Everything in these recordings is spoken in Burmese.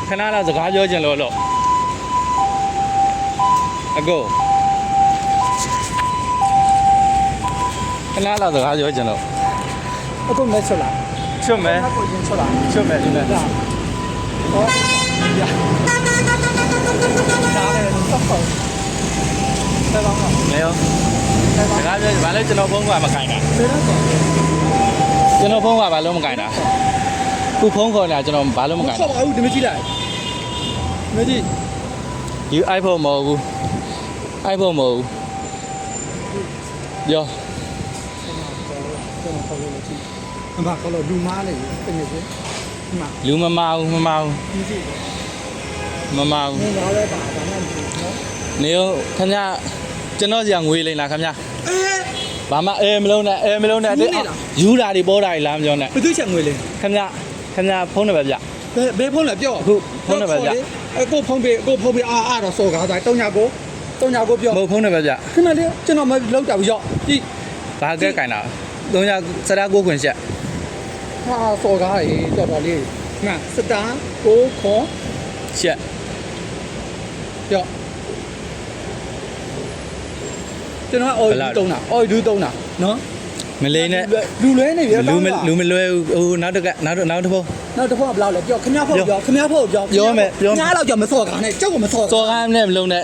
ခဏလားစကားပြောချင်လို့အကိုခဏလားစကားပြောချင်လို့အခုမဲချွတ်လာချွတ်မယ်ကိုရင်ချွတ်လာချွတ်မယ်ဒီနေ့ဟောဒါလည်းတော့ပေါ့ဆယ်ပေါင်းတော့没有စကားပြောဘာလဲကျွန်တော်ဖုန်းကမကင်တာဆယ်တော့ကျွန်တော်ဖုန်းကဘာလို့မကင်တာခုဖုန်းခေါ်နေတာကျွန်တော်ဘာလို့မကင်တာဟုတ်ပါဘူးဒီမကြည့်လိုက်မကြည့်ဒီ iPhone မဟုတ်ဘူး iPhone မဟုတ်ဘူးပြောအမကလည်းလူမားလေပြင်နေတယ်ဒီမှာလူမမအောင်မမအောင်ဒီကြည့်မမအောင်ငါလည်းပါဒါမှမဟုတ်နော်နေရောခင်ဗျကျွန်တော်စီကငွေလိမ်လားခင်ဗျဘာမှမလုံးနဲ့မလုံးနဲ့ယူတာတွေပေါ်တာတွေလားမပြောနဲ့ဘယ်သူချက်ငွေလိမ်ခင်ဗျဖုန်းနံပါတ်ပြဘယ်ဖုန်းလဲပြောအခုဖုန်းနံပါတ်ပြအခုဖုန်းပေးအားတော့စော်ကားတိုင်း3ညကိုပြောမဟုတ်ဖုန်းနံပါတ်ပြခင်ဗျလေကျွန်တော်မလောက်တာဘူးရောကြည့်ဘာကဲကင်တာ3ညစတာ9ခွင်ရှက်ဟာစော်ကားရေတော်လေးမှစတာ9ခွန်ရှက်ပြောကျွန်တော်အော်ဒီတုံးတာနော်မလေးနဲ့လူလွဲနေပြီလူမလွဲဟိုနောက်တစ်ဖုန်းနောက်တစ်ဖုန်းကဘယ်လောက်လဲပြောခင်ဗျားဖုန်းပြောမယ်ညားတော့ကြောင့်မစော်ကားနဲ့ကြောက်ကိုမစော်စော်ကားနဲ့မလုံးနဲ့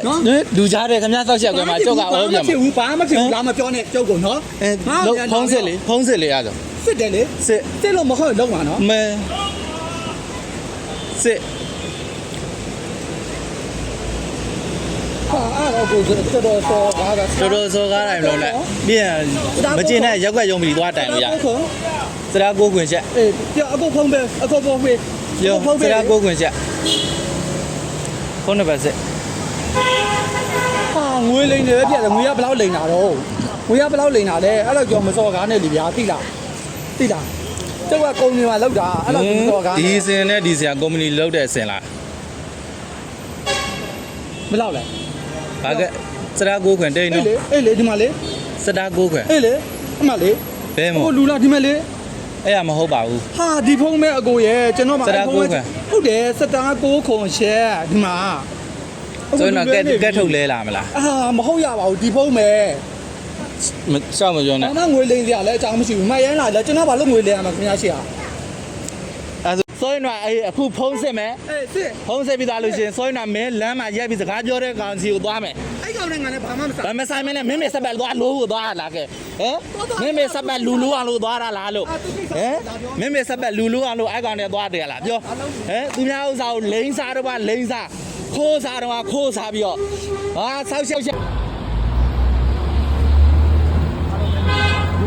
လူကြားတယ်ခင်ဗျားစောက်ချက်ကွယ်မှာကြောက်ကအော်ပြန်မှာဘာမှမဖြစ်ဘူးလားမပြောနဲ့ကြောက်ကိုနော်ဖုန်းစစ်လေအဲ့ဒါစစ်တယ်လေစစ်လို့မဟုတ်လုံးပါနော်မဲစစ်ဟာအဲ့တော့ကိုတော်စော်ကားတိုင်းလုံးနဲ့ပြန်မကျင်တဲ့ရက်ွက်ရုံပြီးသွားတိုင်လို့ရစတာ9ခွင်ချက်အေးပြောအခုဖုန်းပေးပြောစတာ9ခွင်ချက်ဖုန်းနံပါတ်စစ်ဟာငွေလိမ်တယ်ပြတယ်ငွေကဘယ်လောက်လိမ်တာတော့ငွေကဘယ်လောက်လိမ်တာလဲအဲ့တော့ကြောင့်မစော်ကားနဲ့လေဗျာသိလားကျုပ်ကကုမ္ပဏီမှာလောက်တာအဲ့တော့မစော်ကားဒီစင်နဲ့ဒီစင်ကုမ္ပဏီလောက်တဲ့အစင်လားဘယ်လောက်လဲဘာကစတာ9ခွင်တိတ်နော်အေးလေဒီမှာလေစတာ9ခွင်အေးလေအမှလေဘဲမို့ဟိုလူလာဒီမှာလေအဲ့ရမဟုတ်ပါဘူးဟာဒီဖုန်းမဲ့အကိုရဲ့ကျွန်တော်မှာစတာ9ခွင်ဟုတ်တယ်စတာ9ခွန်ရှယ်ဒီမှာဆိုတော့ကက်ထုတ်လဲလာမလားမဟုတ်ရပါဘူးဒီဖုန်းမဲ့မစောက်မပြောနဲ့ဘာမှငွေလိမ်စရာလည်းအကြောင်းမရှိဘူးမှတ်ရမ်းလာလဲကျွန်တော်ဘာလို့ငွေလိမ်ရမှာခင်ဗျားရှိရဆိုရင်တော့အခုဖုန်းစစ်မယ်စစ်ဖုန်းစစ်ပြီးသားလို့ရှိရင်ဆိုရင်တော့မင်းလမ်းမှာရက်ပြီးစကားပြောတဲ့ကောင်စီကိုသွားမယ်အဲ့ကောင်နဲ့ငါလည်းဘာမှမဆိုင်ဘာမဆိုင်မနဲ့မင်းမေဆက်ပတ်သွားလို့သွားလာခဲ့မင်းမေဆက်ပတ်လူအောင်လို့သွားတာလားလို့မင်းမေဆက်ပတ်လူအောင်လို့အဲ့ကောင်နဲ့သွားတယ်လားပြောသူများဥစ္စာကိုလိန်စားတော့ပါလိန်စားခိုးစားတော့ခိုးစားပြီးတော့ဟာဆောက်ရှောက်ရှောက်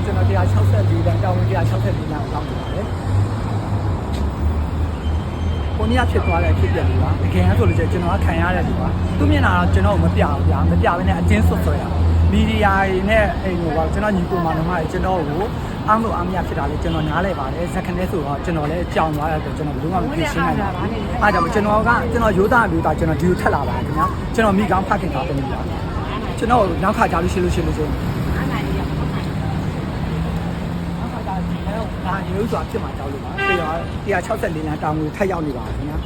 ကျွန်တော်164တန်းတောင်း164တန်းတောင်းနေပါတယ်ကိုနေ့ဖြစ်သွားတဲ့ဖြစ်ပျက်တွေပါတကယ်ဆိုလို့ကျွန်တော်ကခံရတဲ့လူပါသူမျက်နှာတော့ကျွန်တော်မပြဘူးဗျာမပြဘဲနဲ့အတင်းဆွဆွဲရမီဒီယာတွေနဲ့အဲ့လိုပါကျွန်တော်ညီကိုမောင်နှမတွေကျွန်တော်ကိုအားမလို့အားမရဖြစ်တာလေကျွန်တော်နားလဲပါတယ်ဇက်ခနဲ့ဆိုတော့ကျွန်တော်လည်းကြောင်သွားရတော့ကျွန်တော်ဘယ်လိုမှမဖြစ်ရှင်းနိုင်ဘူးအားကြောင့်ကျွန်တော်ရိုးသားမျိုးသားကျွန်တော်ဒီကိုထက်လာပါတယ်ခင်ဗျာကျွန်တော်မိကောင်းဖခင်တာပဲဗျာကျွန်တော်နောက်ခါကြလို့ရှိလို့ဒါရိုးစွာဖြစ်မှာကြောက်လို့ပါပြီးတော့164လမ်းတောင်ကိုထပ်ရောက်နေပါခင်ဗျာ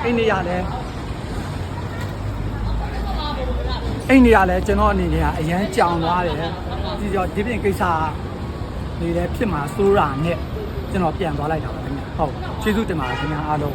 အိန္ဒိယလည်းကျွန်တော်အနေနဲ့ကအရန်ကြောင်သွားတယ်ဒီတော့ဒီပြင်ကိစ္စနေလည်းဖြစ်မှာစိုးတာနဲ့ကျွန်တော်ပြန်သွားလိုက်တာပါခင်ဗျာဟုတ်ကျေးဇူးတင်ပါတယ်ခင်ဗျာအားလုံး